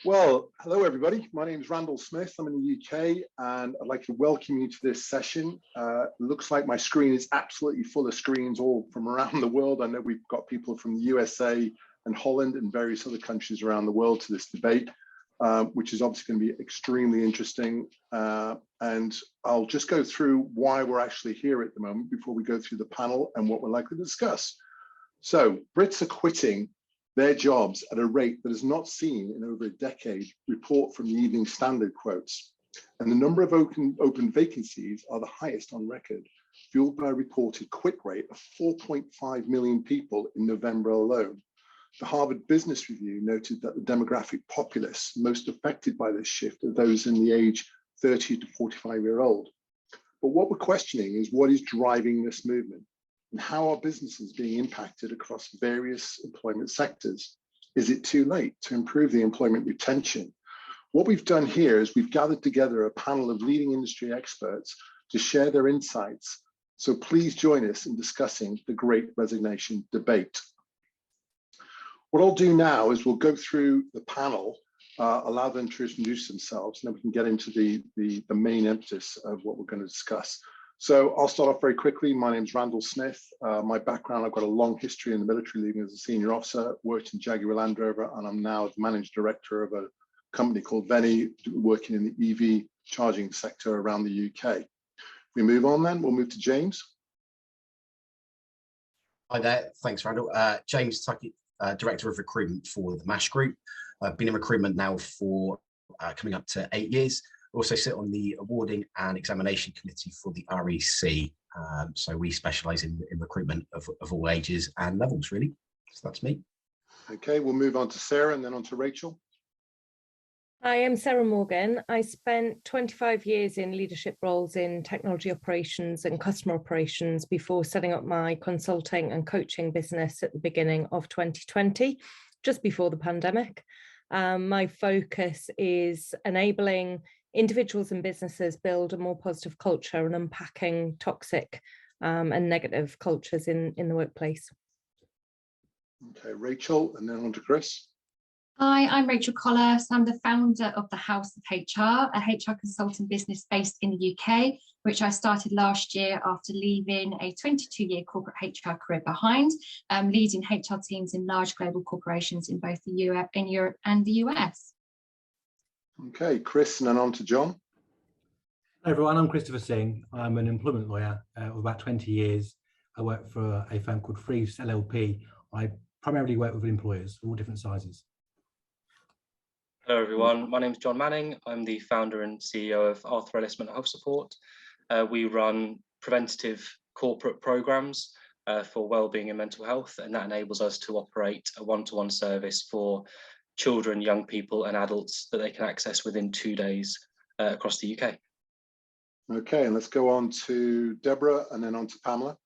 Well, hello everybody. My name is Randall Smith. I'm in the UK and I'd like to welcome you to this session. Looks like my screen is absolutely full of screens all from around the world. I know we've got people from the USA and Holland and various other countries around the world to this debate, which is obviously going to be extremely interesting. And I'll just go through why we're actually here at the moment before we go through the panel and what we're likely to discuss. So Brits are quitting their jobs at a rate that is not seen in over a decade, report from the Evening Standard quotes. And the number of open vacancies are the highest on record, fueled by a reported quit rate of 4.5 million people in November alone. The Harvard Business Review noted that the demographic populace most affected by this shift are those in the age 30 to 45-year-old. But what we're questioning is what is driving this movement? And how are businesses being impacted across various employment sectors? Is it too late to improve the employment retention? What we've done here is we've gathered together a panel of leading industry experts to share their insights. So please join us in discussing the Great Resignation debate. What I'll do now is we'll go through the panel, allow them to introduce themselves, and then we can get into the main impetus of what we're going to discuss. So I'll start off very quickly. My name is Randall Smith. My background, I've got a long history in the military, leaving as a senior officer, worked in Jaguar Land Rover, and I'm now the managing director of a company called Veni, working in the EV charging sector around the UK. If we move on then, we'll move to James. Hi there, thanks Randall. James Tuckett, Director of Recruitment for the MASH Group. I've been in recruitment now for coming up to 8 years. Also sit on the awarding and examination committee for the REC. So we specialise in recruitment of all ages and levels, really. So that's me. Okay, we'll move on to Sarah and then on to Rachel. Hi, I'm Sarah Morgan. I spent 25 years in leadership roles in technology operations and customer operations before setting up my consulting and coaching business at the beginning of 2020, just before the pandemic. My focus is enabling individuals and businesses build a more positive culture and unpacking toxic and negative cultures in the workplace. Okay, Rachel, and then on to Chris. Hi, I'm Rachel Collis. I'm the founder of the House of HR, a HR consulting business based in the UK, which I started last year after leaving a 22-year corporate HR career behind, leading HR teams in large global corporations in both the Europe and the US. Okay, Chris, and then on to John. Hi everyone, I'm Christopher Singh. I'm an employment lawyer of about 20 years. I work for a firm called Freeze LLP. I primarily work with employers of all different sizes. Hello everyone, my name is John Manning. I'm the founder and CEO of Arthur Ellis Mental Health Support. We run preventative corporate programs for wellbeing and mental health, and that enables us to operate a one-to-one service for children, young people and adults that they can access within 2 days across the UK. Okay, and let's go on to Deborah and then on to Pamela.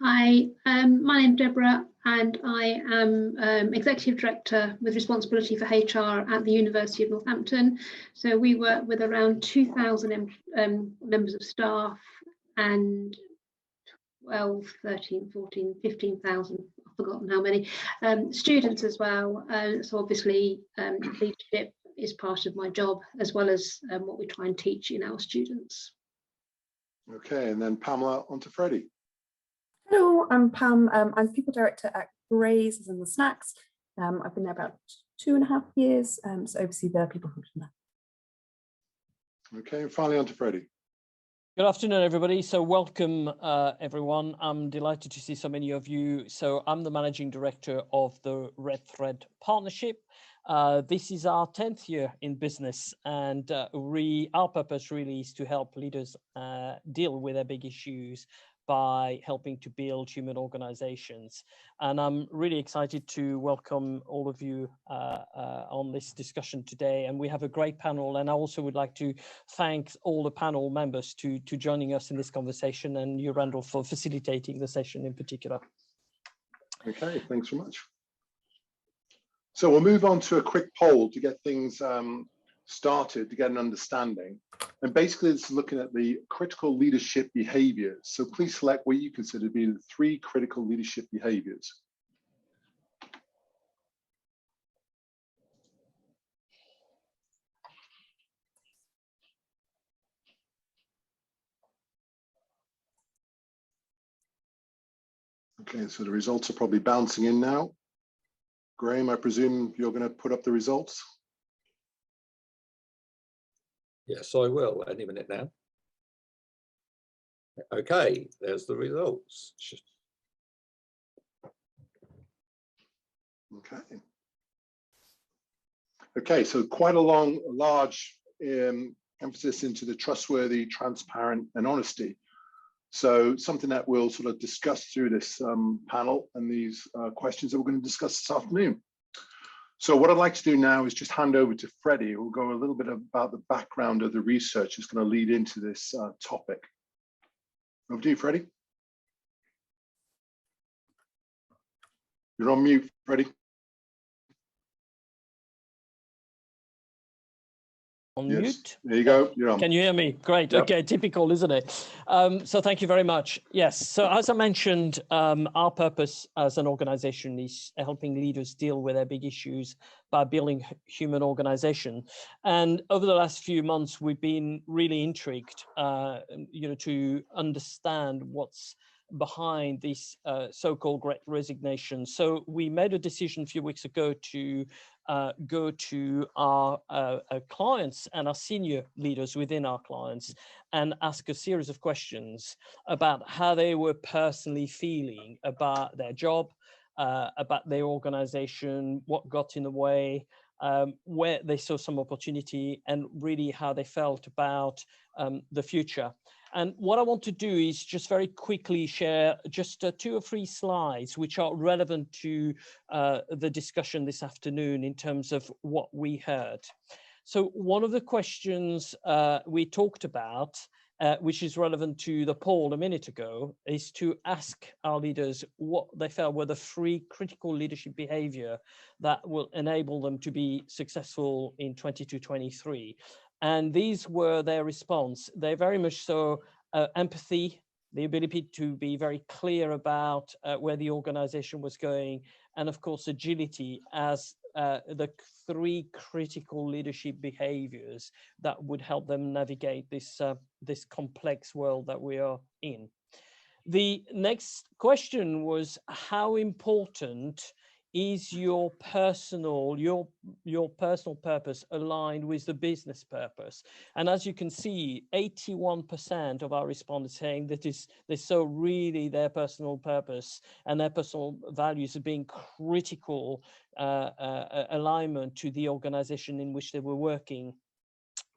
Hi, my name's Deborah and I am Executive Director with responsibility for HR at the University of Northampton. So we work with around 2,000 members of staff and 12, 13, 14, 15,000, I've forgotten how many, students as well. So obviously leadership is part of my job as well as what we try and teach in our students. Okay, and then Pamela, on to Freddie. Hello, I'm Pam. I'm People Director at Grays, as in the snacks. I've been there about 2.5 years, so oversee the people function there. Okay, and finally on to Freddie. Good afternoon, everybody. So welcome, everyone. I'm delighted to see so many of you. So I'm the Managing Director of the Red Thread Partnership. This is our 10th year in business, and our purpose really is to help leaders deal with their big issues by helping to build human organizations. And I'm really excited to welcome all of you on this discussion today. And we have a great panel. And I also would like to thank all the panel members to joining us in this conversation, and you, Randall, for facilitating the session in particular. Okay, thanks so much. So we'll move on to a quick poll to get things started, to get an understanding. And basically it's looking at the critical leadership behaviors. So please select what you consider to be the 3 critical leadership behaviors. Okay, so the results are probably bouncing in now. Graham, I presume you're going to put up the results? Yes, I will any minute now. Okay, there's the results. Okay. Okay, so quite a large emphasis into the trustworthy, transparent, and honesty. So something that we'll sort of discuss through this panel and these questions that we're going to discuss this afternoon. So what I'd like to do now is just hand over to Freddie, who will go a little bit about the background of the research that's going to lead into this topic. Over to you, Freddie. You're on mute, Freddie. On yes. mute. There you go. You're on. Can you hear me? Great. Yep. Okay, typical, isn't it? So thank you very much. Yes. So as I mentioned, our purpose as an organization is helping leaders deal with their big issues by building human organization. And over the last few months, we've been really intrigued, to understand what's behind this so-called Great Resignation. So we made a decision a few weeks ago to go to our clients and our senior leaders within our clients and ask a series of questions about how they were personally feeling about their job, about their organization, what got in the way, where they saw some opportunity, and really how they felt about the future. And what I want to do is just very quickly share just 2 or 3 slides which are relevant to the discussion this afternoon in terms of what we heard. So one of the questions we talked about, which is relevant to the poll a minute ago, is to ask our leaders what they felt were the 3 critical leadership behavior that will enable them to be successful in 22-23. And these were their response. They very much so empathy, the ability to be very clear about where the organization was going, and of course agility as the 3 critical leadership behaviors that would help them navigate this this complex world that we are in. The next question was, how important is your personal purpose aligned with the business purpose? And as you can see, 81% of our respondents saying that they saw really their personal purpose and their personal values as being critical alignment to the organization in which they were working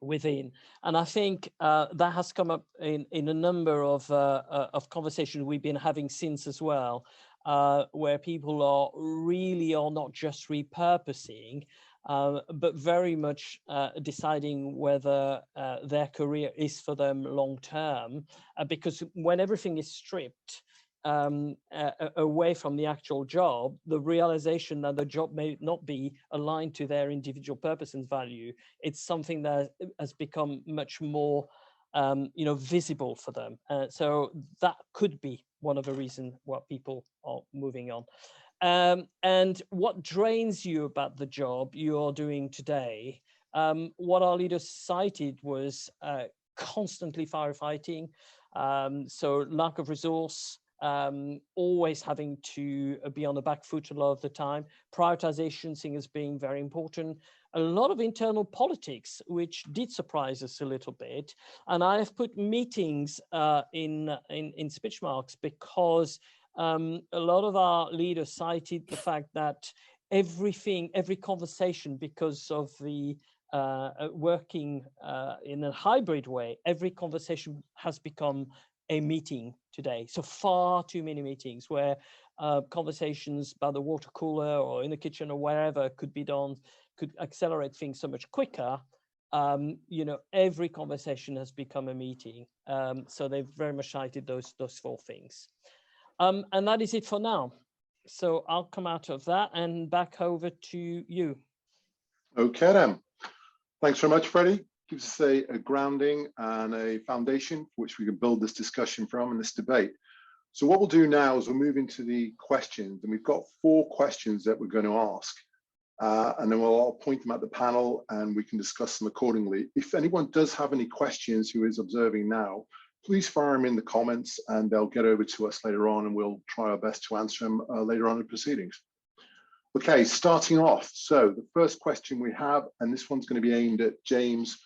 within. And I think that has come up in a number of conversations we've been having since as well, where people are not just repurposing, but very much deciding whether their career is for them long term, because when everything is stripped away from the actual job, the realization that the job may not be aligned to their individual purpose and value, it's something that has become much more visible for them. So that could be one of the reasons why people are moving on. And what drains you about the job you're doing today? What our leaders cited was constantly firefighting, so lack of resource, always having to be on the back foot a lot of the time, prioritization seen as being very important, a lot of internal politics, which did surprise us a little bit. And I have put meetings in speech marks because a lot of our leaders cited the fact that every conversation, because of the working in a hybrid way, every conversation has become a meeting today. So far too many meetings where conversations by the water cooler or in the kitchen or wherever could be done, could accelerate things so much quicker. Every conversation has become a meeting. So they've very much cited those 4 things. And that is it for now. So I'll come out of that and back over to you. Okay then. Thanks very much, Freddie. Gives us a grounding and a foundation which we can build this discussion from and this debate. So what we'll do now is we'll move into the questions, and we've got 4 questions that we're going to ask. And then we'll all point them at the panel and we can discuss them accordingly. If anyone does have any questions who is observing now, please fire them in the comments and they'll get over to us later on and we'll try our best to answer them later on in the proceedings. Okay, starting off. So the first question we have, and this one's going to be aimed at James,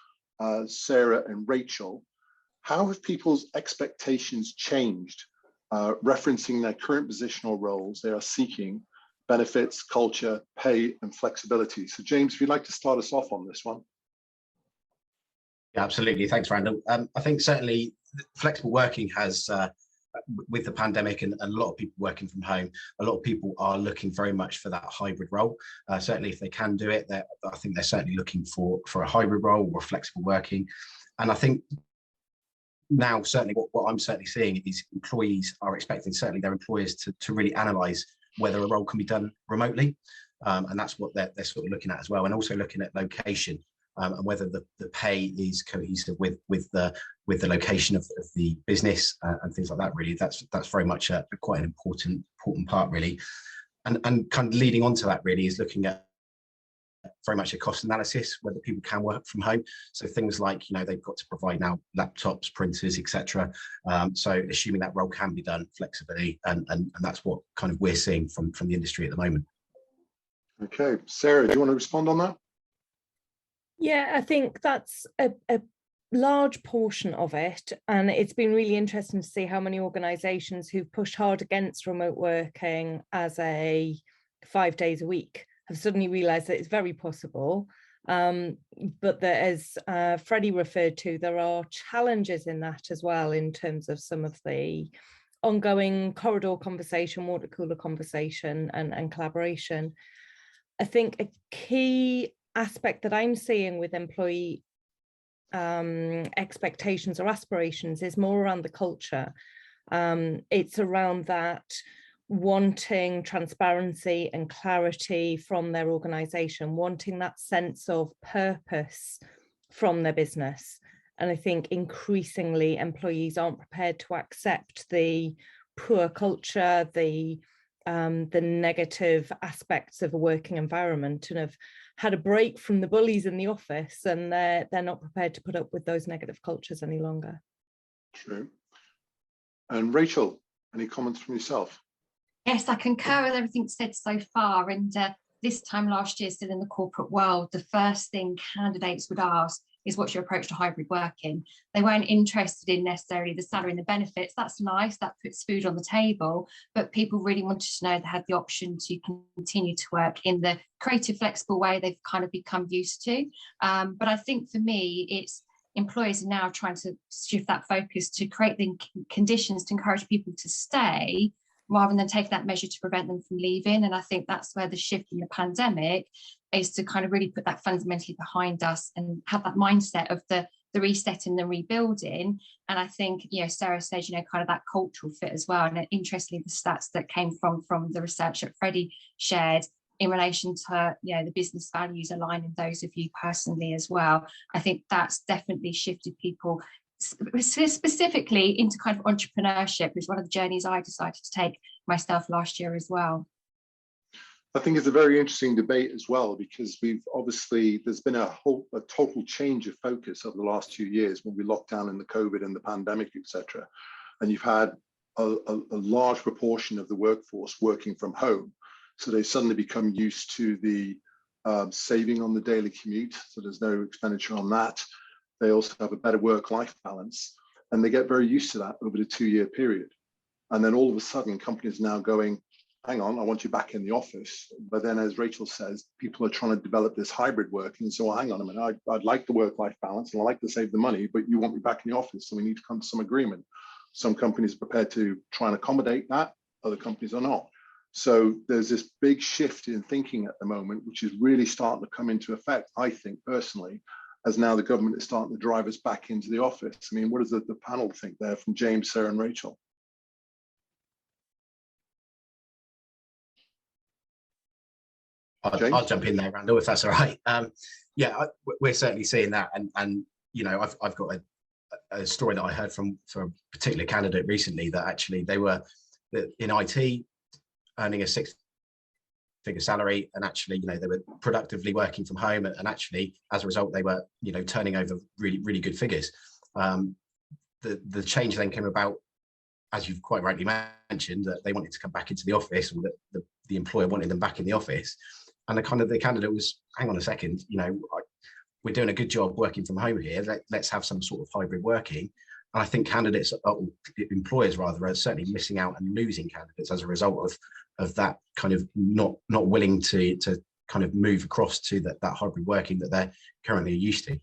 Sarah and Rachel. How have people's expectations changed, referencing their current position or roles they are seeking, benefits, culture, pay, and flexibility? So James, if you'd like to start us off on this one. Yeah, absolutely. Thanks, Randall. I think certainly flexible working has, with the pandemic and a lot of people working from home, a lot of people are looking very much for that hybrid role. Certainly if they can do it, I think they're certainly looking for a hybrid role or flexible working. And I think now certainly what I'm certainly seeing is employees are expecting certainly their employers to really analyse whether a role can be done remotely. And that's what they're sort of looking at as well, and also looking at location. And whether the pay is cohesive with the location of the business and things like that. Really, that's very much quite an important part, really. And kind of leading on to that, really, is looking at very much a cost analysis, whether people can work from home. So things like, they've got to provide now laptops, printers, etc. So assuming that role can be done flexibly, and that's what kind of we're seeing from the industry at the moment. Okay, Sarah, do you want to respond on that? Yeah, I think that's a large portion of it. And it's been really interesting to see how many organisations who've pushed hard against remote working as a 5 days a week have suddenly realised that it's very possible. But that, as Freddie referred to, there are challenges in that as well, in terms of some of the ongoing corridor conversation, water cooler conversation and collaboration. I think a key aspect that I'm seeing with employee expectations or aspirations is more around the culture. It's around that wanting transparency and clarity from their organization, wanting that sense of purpose from their business. And I think increasingly employees aren't prepared to accept the poor culture, the negative aspects of a working environment, and have had a break from the bullies in the office, and they're not prepared to put up with those negative cultures any longer. True. And Rachel, any comments from yourself? Yes, I concur with everything said so far. And this time last year, still in the corporate world, the first thing candidates would ask is, what's your approach to hybrid working? They weren't interested in necessarily the salary and the benefits. That's nice, that puts food on the table, but people really wanted to know they had the option to continue to work in the creative, flexible way they've kind of become used to. But I think for me, it's employers are now trying to shift that focus to create the conditions to encourage people to stay, rather than take that measure to prevent them from leaving. And I think that's where the shift in the pandemic is, to kind of really put that fundamentally behind us and have that mindset of the resetting, the rebuilding. And I think, Sarah says, kind of that cultural fit as well. And interestingly, the stats that came from the research that Freddie shared in relation to, the business values aligning those of you personally as well. I think that's definitely shifted people specifically into kind of entrepreneurship, which is one of the journeys I decided to take myself last year as well. I think it's a very interesting debate as well, because there's been a total change of focus over the last 2 years when we locked down in the COVID and the pandemic, etc. And you've had a large proportion of the workforce working from home. So they suddenly become used to the saving on the daily commute. So there's no expenditure on that. They also have a better work-life balance, and they get very used to that over the 2-year period. And then all of a sudden, companies are now going, hang on, I want you back in the office. But then, as Rachel says, people are trying to develop this hybrid working. So, well, hang on a minute, I'd like the work-life balance and I like to save the money, but you want me back in the office, so we need to come to some agreement. Some companies are prepared to try and accommodate that, other companies are not. So there's this big shift in thinking at the moment, which is really starting to come into effect, I think, personally, as now the government is starting to drive us back into the office. I mean, what does the panel think there from James, Sarah and Rachel? I'll jump in there, Randall, if that's all right. We're certainly seeing that. And I've got a story that I heard from a particular candidate recently, that actually they were in IT earning a 6-figure salary, and actually, they were productively working from home, and actually, as a result, they were, turning over really, really good figures. the change then came about, as you've quite rightly mentioned, that they wanted to come back into the office, or that the employer wanted them back in the office. And the candidate was, hang on a second, we're doing a good job working from home here. Let's have some sort of hybrid working. And I think employers rather, are certainly missing out and losing candidates as a result of that kind of not willing to kind of move across to that hybrid working that they're currently used to.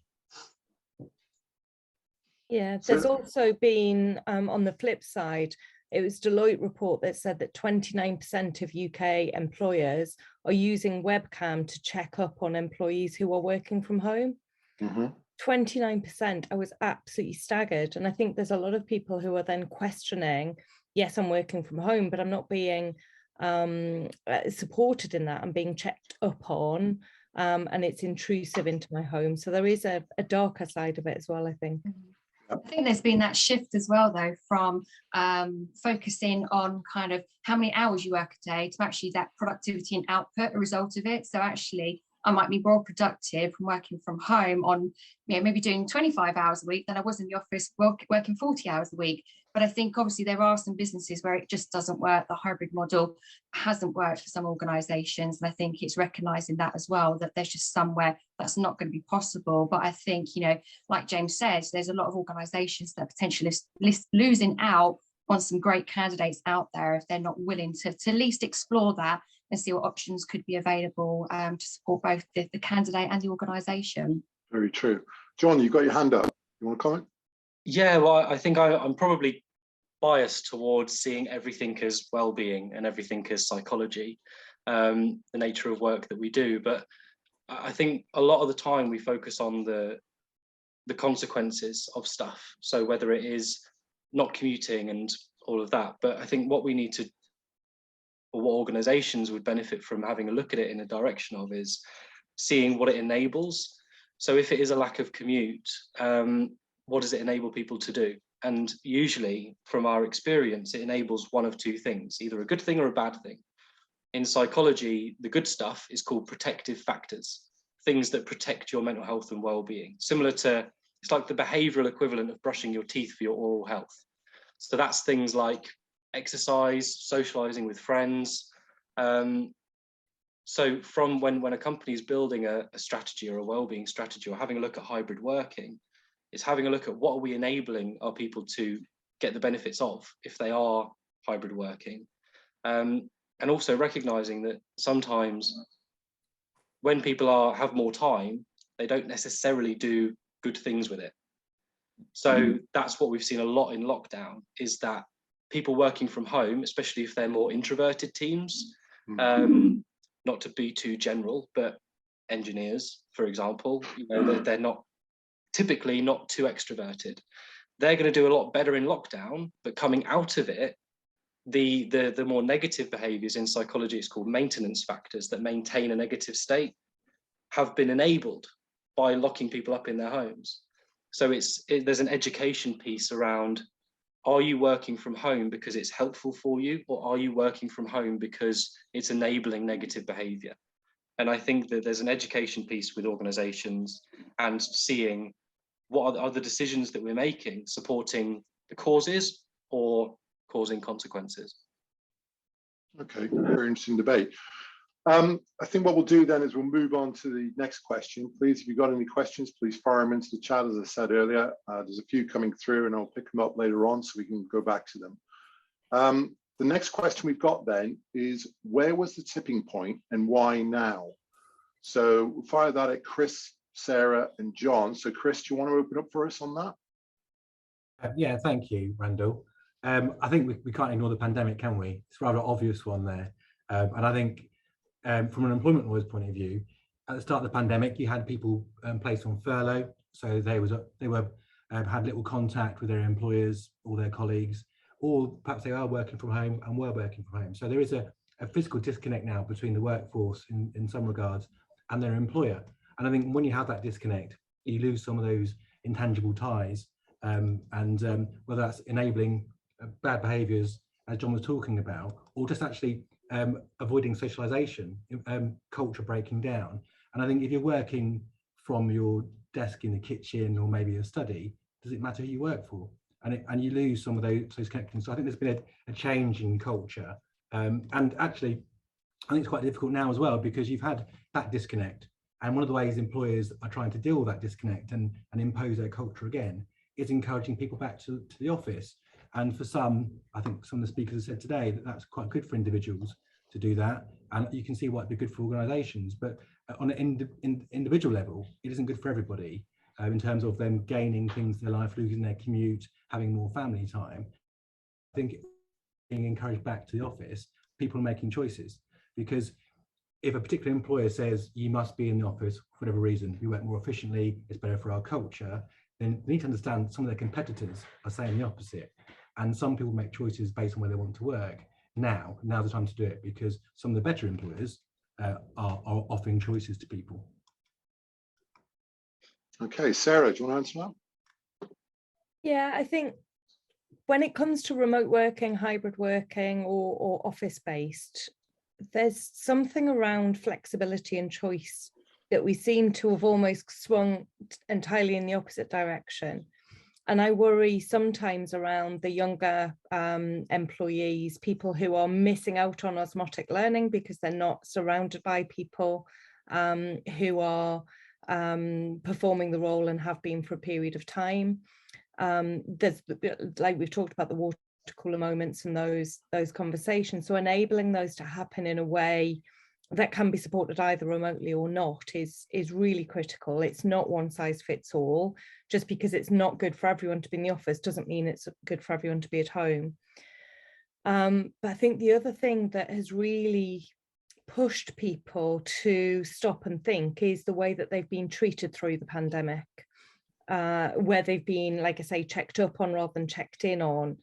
Yeah, there's also been, on the flip side, it was Deloitte report that said that 29% of UK employers are using webcam to check up on employees who are working from home. 29%, I was absolutely staggered. And I think there's a lot of people who are then questioning, yes, I'm working from home, but I'm not being supported in that. I'm being checked up on, and it's intrusive into my home. So there is a darker side of it as well, I think. I think there's been that shift as well, though, from focusing on kind of how many hours you work a day to actually that productivity and output, a result of it. So actually, I might be more productive from working from home on, maybe doing 25 hours a week than I was in the office working 40 hours a week. But I think obviously there are some businesses where it just doesn't work. The hybrid model hasn't worked for some organisations. And I think it's recognising that as well, that there's just somewhere that's not going to be possible. But I think, like James says, there's a lot of organisations that are potentially losing out on some great candidates out there if they're not willing to at least explore that and see what options could be available to support both the candidate and the organisation. Very true. John, you've got your hand up. You want to comment? Yeah, well, I think I'm probably biased towards seeing everything as well-being and everything as psychology, the nature of work that we do. But I think a lot of the time we focus on the consequences of stuff. So whether it is not commuting and all of that, but I think what we need to, or what organizations would benefit from having a look at it in a direction of, is seeing what it enables. So if it is a lack of commute, what does it enable people to do? And usually from our experience, it enables one of two things, either a good thing or a bad thing. In psychology, the good stuff is called protective factors, things that protect your mental health and well-being, similar to, it's like the behavioral equivalent of brushing your teeth for your oral health. So that's things like exercise, socializing with friends. So from when a company is building a strategy or a well-being strategy, or having a look at hybrid working, it's having a look at what are we enabling our people to get the benefits of if they are hybrid working. And also recognizing that sometimes when people have more time, they don't necessarily do good things with it. So that's what we've seen a lot in lockdown, is that people working from home, especially if they're more introverted teams, not to be too general, but engineers, for example, they're not typically not too extroverted. They're going to do a lot better in lockdown, but coming out of it, the more negative behaviors in psychology, it's called maintenance factors that maintain a negative state, have been enabled by locking people up in their homes. So there's an education piece around, are you working from home because it's helpful for you, or are you working from home because it's enabling negative behavior? And I think that there's an education piece with organizations and seeing what are the decisions that we're making supporting the causes or causing consequences. Okay, very interesting debate. I think what we'll do then is we'll move on to the next question. Please, if you've got any questions, please fire them into the chat. As I said earlier, there's a few coming through and I'll pick them up later on so we can go back to them. The next question we've got then is, where was the tipping point and why now? So we'll fire that at Chris, Sarah and John. So Chris, do you want to open up for us on that? Yeah, thank you, Randall. I think we can't ignore the pandemic, can we? It's a rather obvious one there. And I think from an employment lawyer's point of view, at the start of the pandemic, you had people placed on furlough. So they had little contact with their employers or their colleagues, or perhaps they are working from home and were working from home. So there is a physical disconnect now between the workforce in some regards and their employer. And I think when you have that disconnect, you lose some of those intangible ties, and whether that's enabling bad behaviours, as John was talking about, or just actually avoiding socialisation, culture breaking down. And I think if you're working from your desk in the kitchen or maybe a study, does it matter who you work for? and you lose some of those connections. So I think there's been a change in culture, and actually I think it's quite difficult now as well, because you've had that disconnect, and one of the ways employers are trying to deal with that disconnect and impose their culture again is encouraging people back to the office. And for some, I think some of the speakers have said today that that's quite good for individuals to do that, and you can see why it'd be good for organisations. But on an individual level, it isn't good for everybody in terms of them gaining things in their life, losing their commute, having more family time. I think being encouraged back to the office, people are making choices, because if a particular employer says you must be in the office for whatever reason, we work more efficiently, it's better for our culture, then they need to understand some of their competitors are saying the opposite. And some people make choices based on where they want to work. Now's the time to do it, because some of the better employers are offering choices to people. Okay, Sarah, do you want to answer that? Yeah, I think when it comes to remote working, hybrid working, or office-based, there's something around flexibility and choice that we seem to have almost swung entirely in the opposite direction. And I worry sometimes around the younger employees, people who are missing out on osmotic learning because they're not surrounded by people who are performing the role and have been for a period of time. There's, like we've talked about, the water cooler moments and those conversations. So enabling those to happen in a way that can be supported either remotely or not is really critical. It's not one size fits all. Just because it's not good for everyone to be in the office doesn't mean it's good for everyone to be at home. But I think the other thing that has really pushed people to stop and think is the way that they've been treated through the pandemic, where they've been, like I say, checked up on rather than checked in on.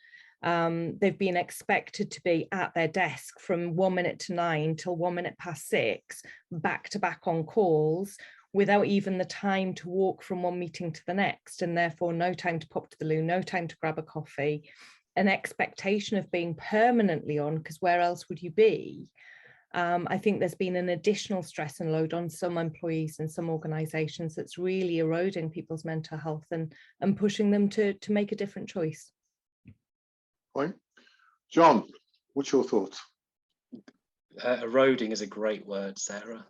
They've been expected to be at their desk from 1 minute to 9 till 1 minute past 6, back to back on calls, without even the time to walk from one meeting to the next, and therefore no time to pop to the loo, no time to grab a coffee, an expectation of being permanently on, because where else would you be? I think there's been an additional stress and load on some employees and some organisations that's really eroding people's mental health and pushing them to make a different choice. Point. John, what's your thoughts? Eroding is a great word, Sarah.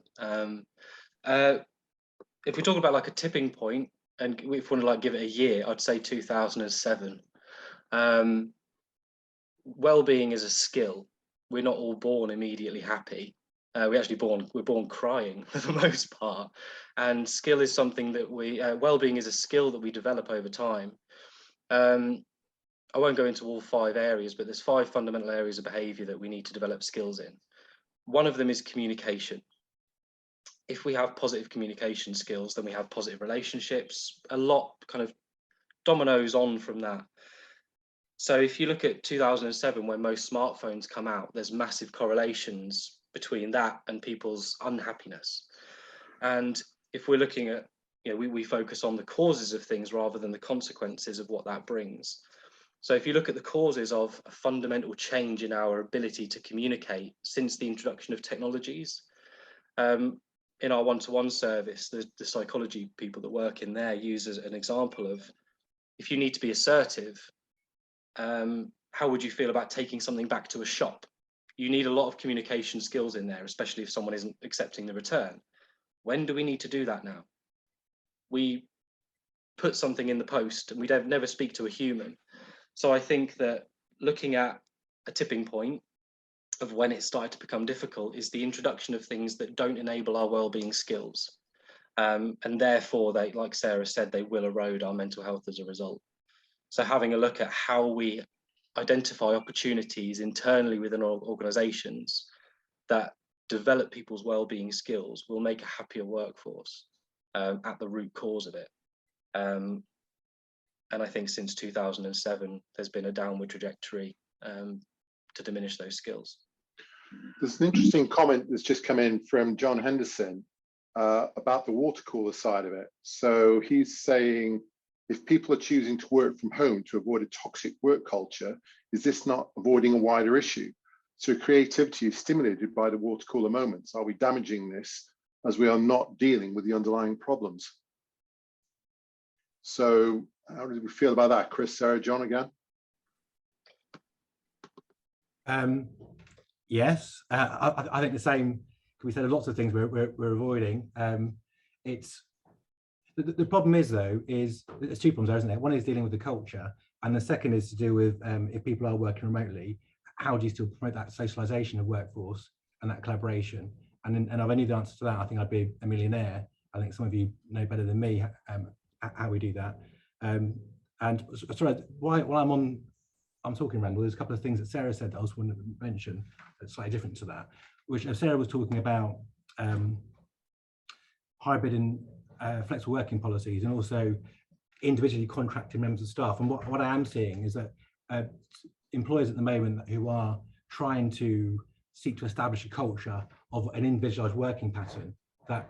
If we talk about like a tipping point, and if we want to like give it a year, I'd say 2007. Well-being is a skill. We're not all born immediately happy. We're born crying for the most part. And skill is something that well-being is a skill that we develop over time. I won't go into all 5 areas, but there's 5 fundamental areas of behaviour that we need to develop skills in. One of them is communication. If we have positive communication skills, then we have positive relationships. A lot kind of dominoes on from that. So if you look at 2007, when most smartphones come out, there's massive correlations between that and people's unhappiness. And if we're looking at, we focus on the causes of things rather than the consequences of what that brings. So if you look at the causes of a fundamental change in our ability to communicate since the introduction of technologies, in our one-to-one service, the psychology people that work in there use as an example of, if you need to be assertive, how would you feel about taking something back to a shop? You need a lot of communication skills in there, especially if someone isn't accepting the return. When do we need to do that now? We put something in the post and we don't never speak to a human. So I think that looking at a tipping point of when it started to become difficult is the introduction of things that don't enable our well-being skills. And therefore, they, like Sarah said, they will erode our mental health as a result. So having a look at how we identify opportunities internally within our organisations that develop people's well-being skills will make a happier workforce at the root cause of it. And I think since 2007, there's been a downward trajectory to diminish those skills. There's an interesting comment that's just come in from John Henderson about the water cooler side of it. So he's saying, if people are choosing to work from home to avoid a toxic work culture, is this not avoiding a wider issue? So creativity is stimulated by the water cooler moments. Are we damaging this as we are not dealing with the underlying problems? So How did we feel about that, Chris, Sarah, John again? Yes, I think the same. We said lots of things we're avoiding. It's the problem is though is there's two problems there, isn't there? One is dealing with the culture, and the second is to do with if people are working remotely, how do you still promote that socialisation of workforce and that collaboration? And I've only the answer to that. I think I'd be a millionaire. I think some of you know better than me how we do that. And sorry, while I'm talking, Randall, there's a couple of things that Sarah said that I was going to mention that's slightly different to that, which Sarah was talking about hybrid and flexible working policies, and also individually contracted members of staff. And what I am seeing is that employers at the moment who are trying to seek to establish a culture of an individualised working pattern that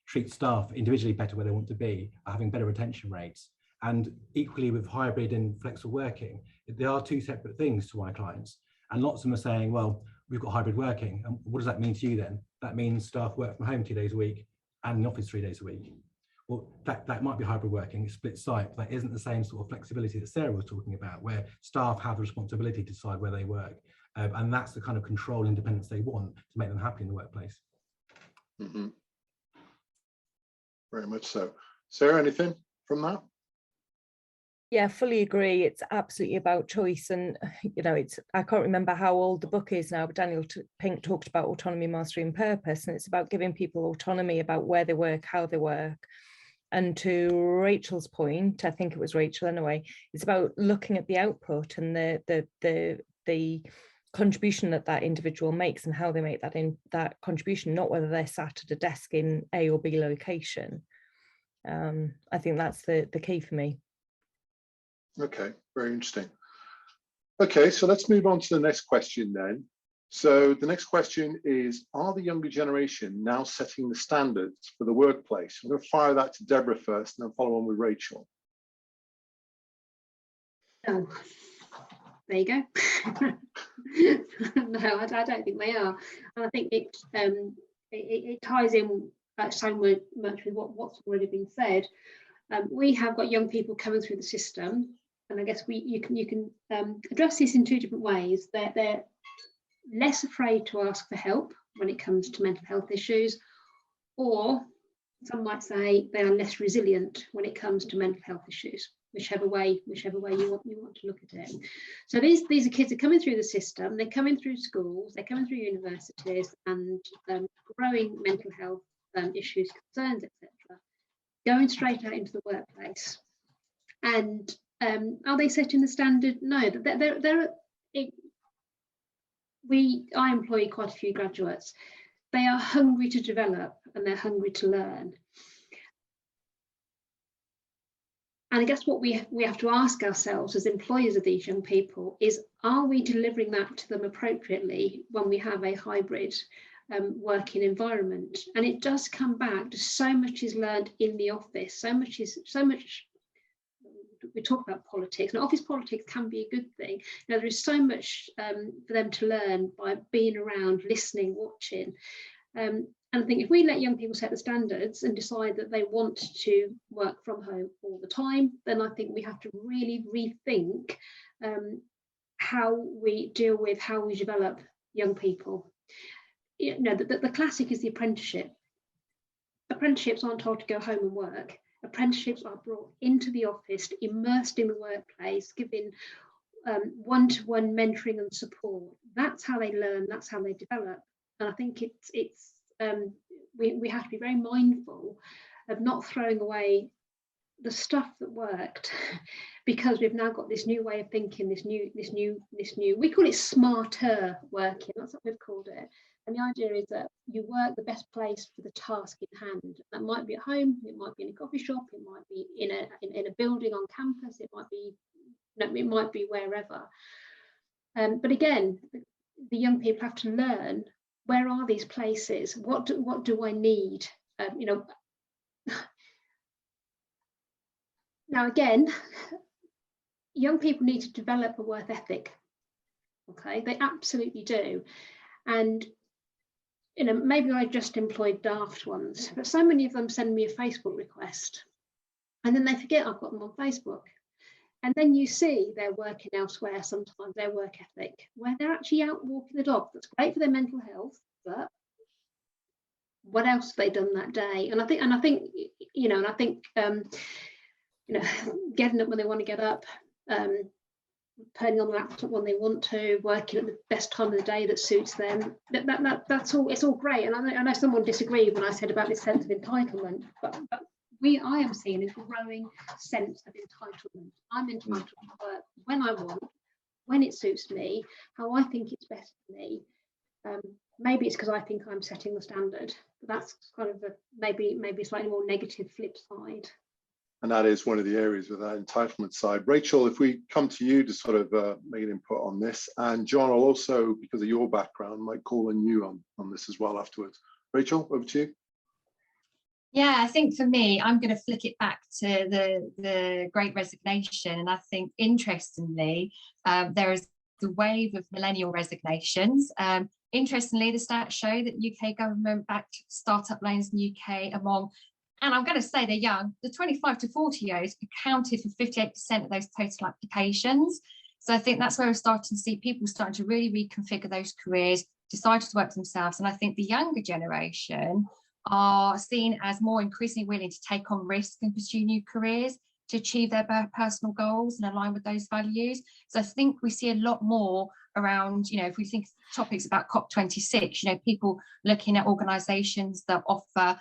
treats staff individually better where they want to be, are having better retention rates. And equally with hybrid and flexible working, they are two separate things to my clients. And lots of them are saying, well, we've got hybrid working. And what does that mean to you then? That means staff work from home 2 days a week and in the office 3 days a week. Well, that might be hybrid working, it's split site, but that isn't the same sort of flexibility that Sarah was talking about, where staff have the responsibility to decide where they work. And that's the kind of control independence they want to make them happy in the workplace. Mm-hmm. Very much so. Sarah, anything from that? Yeah, fully agree. It's absolutely about choice. And, you know, I can't remember how old the book is now, but Daniel Pink talked about autonomy, mastery and purpose. And it's about giving people autonomy about where they work, how they work. And to Rachel's point, I think it was Rachel anyway, it's about looking at the output and the contribution that individual makes and how they make that contribution, not whether they're sat at a desk in A or B location. I think that's the key for me. Okay, very interesting. Okay, so let's move on to the next question then. So the next question is, are the younger generation now setting the standards for the workplace? I'm going to fire that to Deborah first and then follow on with Rachel. Oh, there you go. No, I don't think they are. And I think it ties in so much with what's already been said. We have got young people coming through the system, and I guess you can address this in two different ways. They're less afraid to ask for help when it comes to mental health issues, or some might say they are less resilient when it comes to mental health issues, whichever way you want to look at it. So these are kids that are coming through the system, they're coming through schools, they're coming through universities, and growing mental health issues, concerns, etc., going straight out into the workplace. And are they setting the standard? No, I employ quite a few graduates. They are hungry to develop and they're hungry to learn. And I guess what we have to ask ourselves as employers of these young people is, are we delivering that to them appropriately when we have a hybrid working environment? And it does come back to so much is learned in the office, so much we talk about politics, and office politics can be a good thing. Now, there is so much for them to learn by being around, listening, watching. And I think if we let young people set the standards and decide that they want to work from home all the time, then I think we have to really rethink how we deal with how we develop young people. You know, the classic is the apprenticeship. Apprenticeships aren't told to go home and work. Apprenticeships are brought into the office, immersed in the workplace, given one-to-one mentoring and support. That's how they learn, that's how they develop. And I think we have to be very mindful of not throwing away the stuff that worked, because we've now got this new way of thinking, this new, we call it smarter working, that's what we've called it. And the idea is that you work the best place for the task in hand. That might be at home, it might be in a coffee shop, it might be in a building on campus, it might be wherever. But again, the young people have to learn, where are these places? What do I need? You know. Now again, young people need to develop a work ethic. Okay, they absolutely do. And you know, maybe I just employed daft ones, but so many of them send me a Facebook request. and then they forget I've got them on Facebook. And then you see they're working elsewhere, sometimes their work ethic, where they're actually out walking the dog. That's great for their mental health, but what else have they done that day? And I think, getting up when they want to get up, turning on the laptop when they want to, working at the best time of the day that suits them. That's all. It's all great. And I know someone disagreed when I said about this sense of entitlement, but I am seeing a growing sense of entitlement. I'm entitled to work when I want, when it suits me, how I think it's best for me. Maybe it's because I think I'm setting the standard. But that's kind of a maybe slightly more negative flip side. And that is one of the areas with that entitlement side. Rachel, if we come to you to sort of make an input on this, and John, I'll also, because of your background, might call on you on this as well afterwards. Rachel, over to you. Yeah, I think for me, I'm going to flick it back to the Great Resignation. And I think, interestingly, there is the wave of millennial resignations. Interestingly, the stats show that UK government-backed startup loans in the UK among, and I'm going to say they're young, the 25 to 40-year-olds accounted for 58% of those total applications. So I think that's where we're starting to see people starting to really reconfigure those careers, decide to work for themselves. And I think the younger generation are seen as more increasingly willing to take on risk and pursue new careers to achieve their personal goals and align with those values. So I think we see a lot more around, if we think topics about COP26, people looking at organisations that offer,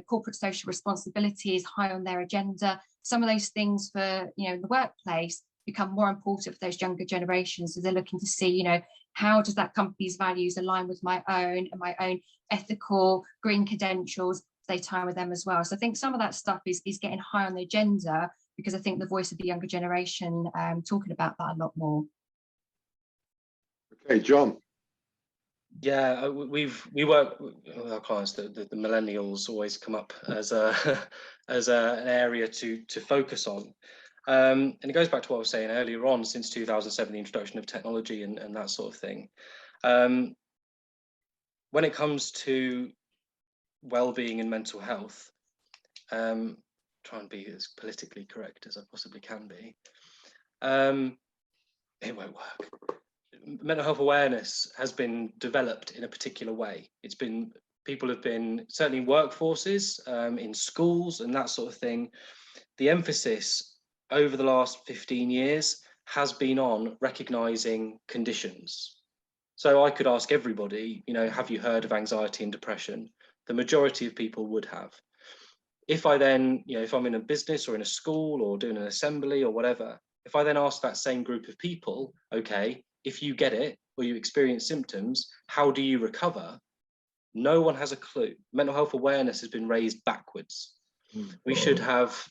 corporate social responsibility is high on their agenda. Some of those things for, the workplace become more important for those younger generations. So they're looking to see, how does that company's values align with my own and my own ethical green credentials, stay time with them as well. So I think some of that stuff is getting high on the agenda because I think the voice of the younger generation talking about that a lot more. Okay, John. Yeah, we work with our clients. The millennials always come up as an area to focus on, and it goes back to what I was saying earlier on. Since 2007, the introduction of technology and that sort of thing. When it comes to well-being and mental health, try and be as politically correct as I possibly can be. It won't work. Mental health awareness has been developed in a particular way. People have been, certainly in workforces, in schools and that sort of thing. The emphasis over the last 15 years has been on recognising conditions. So I could ask everybody, have you heard of anxiety and depression? The majority of people would have. If I then, if I'm in a business or in a school or doing an assembly or whatever, if I then ask that same group of people, okay, if you get it or you experience symptoms, how do you recover? No one has a clue. Mental health awareness has been raised backwards. We should have,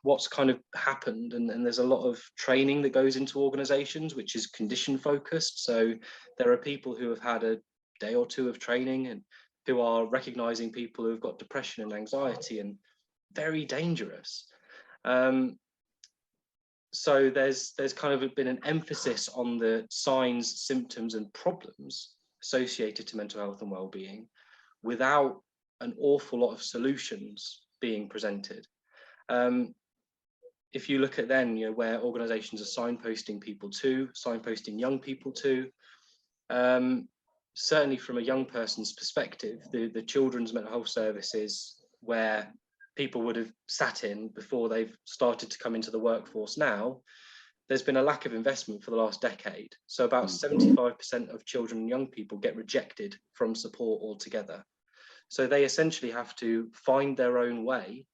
what's kind of happened, and there's a lot of training that goes into organizations, which is condition focused. So there are people who have had a day or two of training and who are recognizing people who've got depression and anxiety, and very dangerous. So there's kind of been an emphasis on the signs, symptoms, and problems associated to mental health and well-being, without an awful lot of solutions being presented. If you look at then, where organisations are signposting people to, signposting young people to, certainly from a young person's perspective, the children's mental health services where people would have sat in before they've started to come into the workforce now, there's been a lack of investment for the last decade. So about 75% of children and young people get rejected from support altogether. So they essentially have to find their own way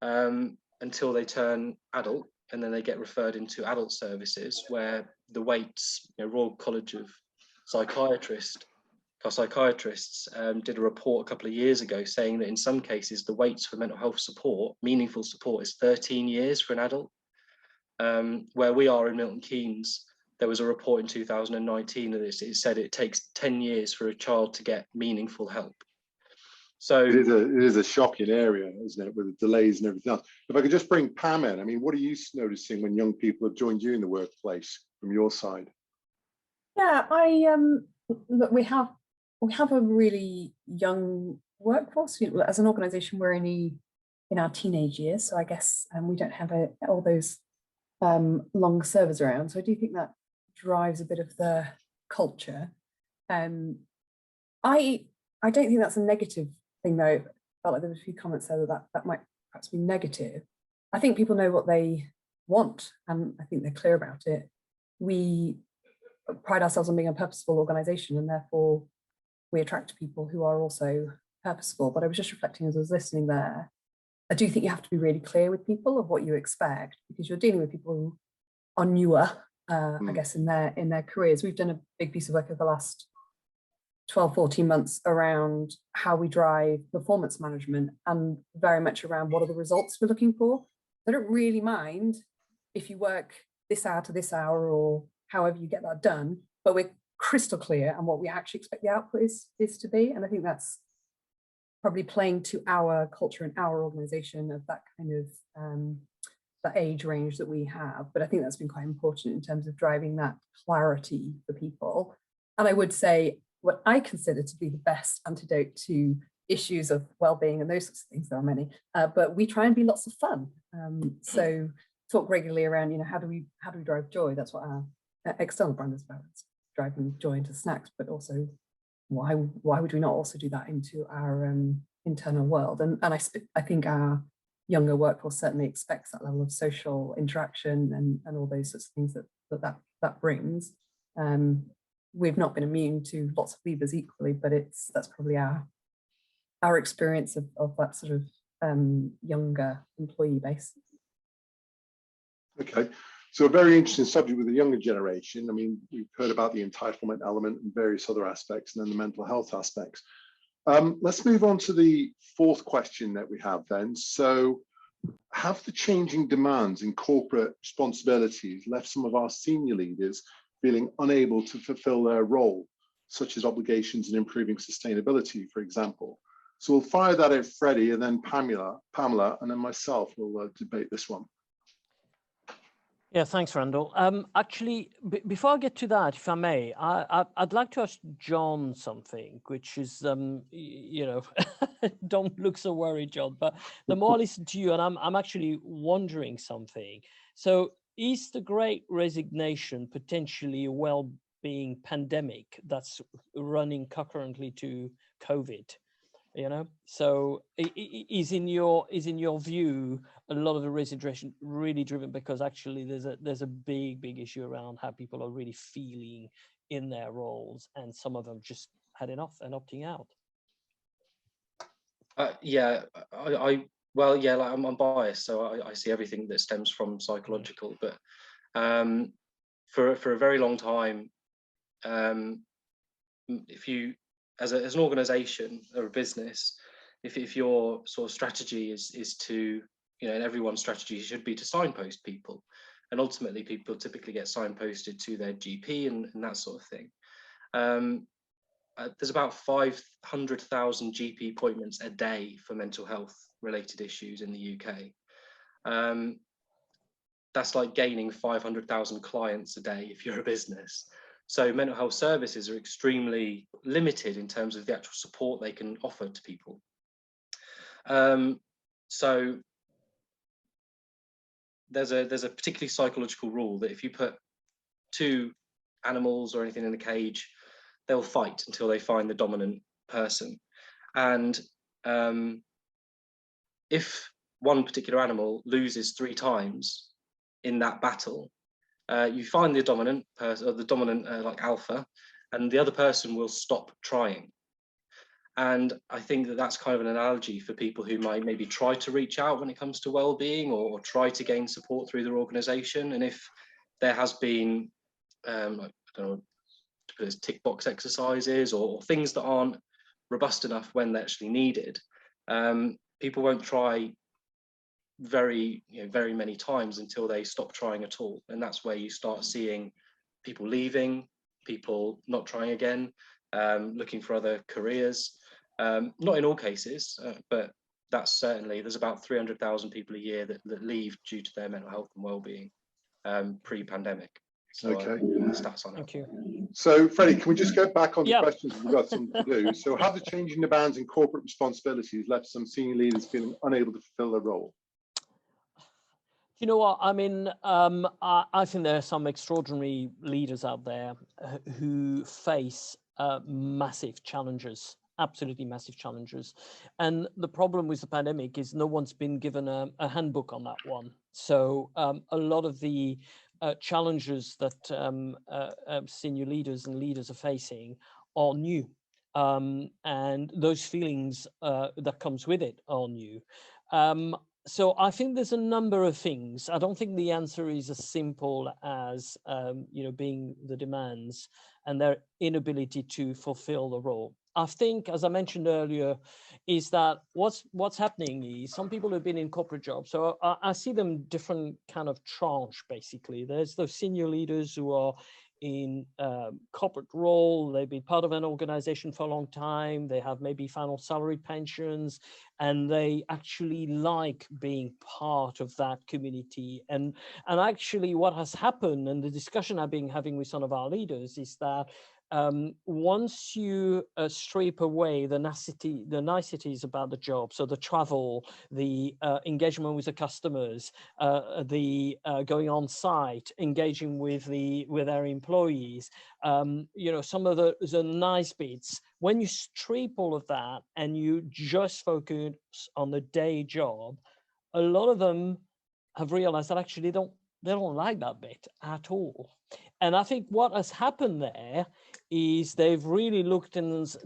until they turn adult, and then they get referred into adult services where the waits, Royal College of Psychiatrists did a report a couple of years ago saying that in some cases the waits for mental health support, meaningful support, is 13 years for an adult. Where we are in Milton Keynes, there was a report in 2019 that it said it takes 10 years for a child to get meaningful help. So it is a shocking area, isn't it, with the delays and everything else. If I could just bring Pam in, I mean, what are you noticing when young people have joined you in the workplace from your side? Yeah, look, we have a really young workforce. As an organisation, we're only in our teenage years. So I guess we don't have all those long servers around. So I do think that drives a bit of the culture. I don't think that's a negative thing, though. I felt like there were a few comments there that might perhaps be negative. I think people know what they want, and I think they're clear about it. We pride ourselves on being a purposeful organisation, and therefore we attract people who are also purposeful. But I was just reflecting as I was listening there. I do think you have to be really clear with people of what you expect, because you're dealing with people who are newer, I guess, in their careers. We've done a big piece of work over the last 12, 14 months around how we drive performance management, and very much around what are the results we're looking for. I don't really mind if you work this hour to this hour or however you get that done, but we're crystal clear on what we actually expect the output is to be. And I think that's probably playing to our culture and our organization of that kind of that age range that we have. But I think that's been quite important in terms of driving that clarity for people. And I would say what I consider to be the best antidote to issues of well-being and those sorts of things, there are many, but we try and be lots of fun. So talk regularly around, how do we drive joy? That's what our external brand is about. It's driving joy into snacks, but also why would we not also do that into our internal world? And I think our younger workforce certainly expects that level of social interaction and all those sorts of things that brings. We've not been immune to lots of levers equally, but that's probably our experience of that sort of younger employee base. Okay, so a very interesting subject with the younger generation. I mean, we've heard about the entitlement element and various other aspects, and then the mental health aspects. Let's move on to the fourth question that we have then. So, have the changing demands in corporate responsibilities left some of our senior leaders feeling unable to fulfill their role, such as obligations in improving sustainability, for example? So we'll fire that at Freddie, and then Pamela, and then myself will debate this one. Yeah, thanks, Randall. Actually, before I get to that, if I may, I'd like to ask John something, which is, don't look so worried, John, but the more I listen to you, and I'm actually wondering something. So is the Great Resignation potentially a well-being pandemic that's running concurrently to COVID? So is in your view a lot of the resignation really driven because actually there's a big issue around how people are really feeling in their roles, and some of them just had enough and opting out? I'm biased, so I see everything that stems from psychological, but for a very long time, if you as an organization or a business, if your sort of strategy is to, and everyone's strategy should be to signpost people, and ultimately people typically get signposted to their GP and that sort of thing. There's about 500,000 GP appointments a day for mental health related issues in the UK. That's like gaining 500,000 clients a day if you're a business. So mental health services are extremely limited in terms of the actual support they can offer to people. So there's a particularly psychological rule that if you put two animals or anything in a cage, they'll fight until they find the dominant person. And if one particular animal loses 3 times in that battle, you find the dominant person, or the dominant like alpha, and the other person will stop trying. And I think that that's kind of an analogy for people who might maybe try to reach out when it comes to well-being, or try to gain support through their organization. And if there has been, I don't know, there's tick box exercises or things that aren't robust enough when they're actually needed, people won't try very many times until they stop trying at all. And that's where you start seeing people leaving, people not trying again, looking for other careers. Not in all cases, but that's certainly, there's about 300,000 people a year that leave due to their mental health and well-being pre-pandemic. So okay. Stats on it. Thank you. So Freddie, can we just go back on the Yeah. questions? We've got some to do. So have the changing demands in corporate responsibilities left some senior leaders feeling unable to fulfill their role? You know what? I mean, I think there are some extraordinary leaders out there who face massive challenges, absolutely massive challenges. And the problem with the pandemic is no one's been given a handbook on that one. So a lot of the challenges that senior leaders and leaders are facing are new. And those feelings that comes with it are new. So I think there's a number of things. I don't think the answer is as simple as being the demands and their inability to fulfill the role. I think, as I mentioned earlier, is that what's happening is some people have been in corporate jobs. So I see them different kind of tranche, basically. There's those senior leaders who are in corporate role, they've been part of an organization for a long time, they have maybe final salary pensions, and they actually like being part of that community. And actually what has happened, and the discussion I've been having with some of our leaders, is that once you strip away the niceties about the job, so the travel, the engagement with the customers, the going on site, engaging with their employees, some of the nice bits, when you strip all of that and you just focus on the day job, a lot of them have realized that actually they don't like that bit at all. And I think what has happened there is they've really looked to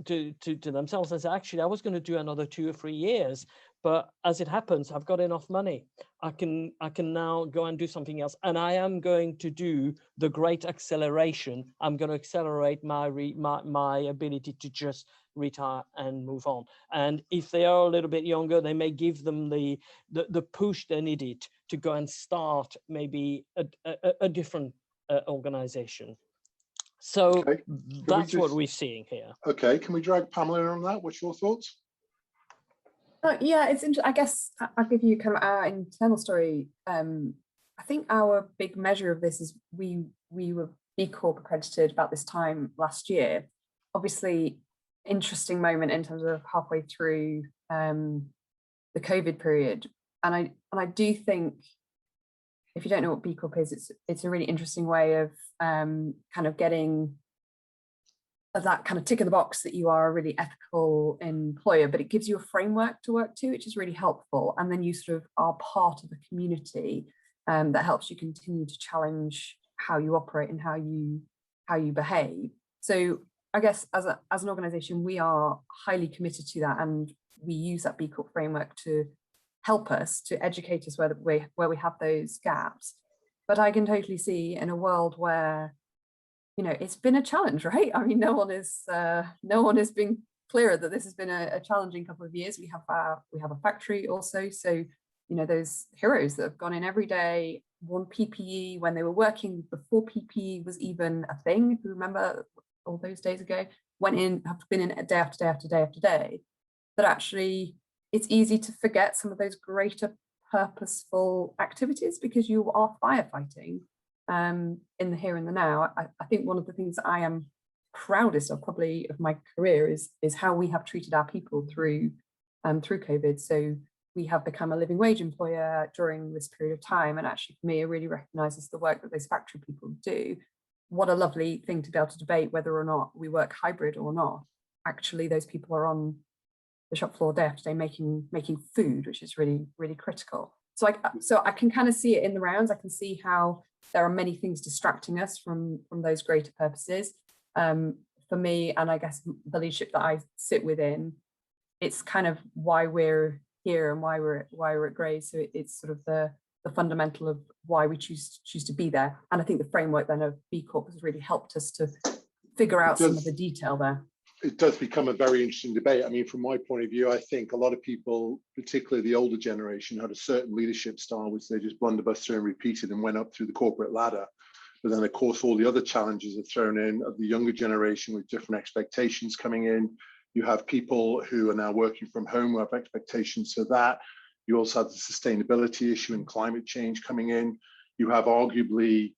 themselves and said, actually, I was going to do another 2 or 3 years, but as it happens, I've got enough money. I can now go and do something else. And I am going to do the great acceleration. I'm going to accelerate my ability to just retire and move on. And if they are a little bit younger, they may give them the push they needed to go and start maybe a different organization. So okay. that's what we're seeing here. Okay, can we drag Pamela on that? What's your thoughts? Yeah, it's interesting. I guess I'll give you kind of our internal story. I think our big measure of this is we were B Corp accredited about this time last year. Obviously, interesting moment in terms of halfway through the COVID period, and I do think, if you don't know what B Corp is, it's a really interesting way of kind of getting that kind of tick in the box that you are a really ethical employer, but it gives you a framework to work to, which is really helpful. And then you sort of are part of a community that helps you continue to challenge how you operate and how you behave. So I guess as an organization, we are highly committed to that, and we use that B Corp framework to help us, to educate us where we have those gaps. But I can totally see in a world where, it's been a challenge, right? I mean, no one has been clearer that this has been a challenging couple of years. We have a factory also, so those heroes that have gone in every day, worn PPE when they were working before PPE was even a thing. If you remember all those days ago, have been in day after day after day after day. That actually, it's easy to forget some of those greater purposeful activities because you are firefighting in the here and the now. I think one of the things that I am proudest of probably of my career is how we have treated our people through COVID. So we have become a living wage employer during this period of time, and actually for me, it really recognises the work that those factory people do. What a lovely thing to be able to debate whether or not we work hybrid or not. Actually, those people are on the shop floor day after day making food, which is really, really critical. So I can kind of see it in the rounds. I can see how there are many things distracting us from those greater purposes. For me, and I guess the leadership that I sit within, it's kind of why we're here and why we're at Grey. So it's sort of the fundamental of why we choose to be there. And I think the framework then of B Corp has really helped us to figure out some of the detail there. It does become a very interesting debate. I mean, from my point of view, I think a lot of people, particularly the older generation, had a certain leadership style which they just blunderbusted through and repeated and went up through the corporate ladder. But then, of course, all the other challenges are thrown in of the younger generation with different expectations coming in. You have people who are now working from home who have expectations for that. You also have the sustainability issue and climate change coming in. You have arguably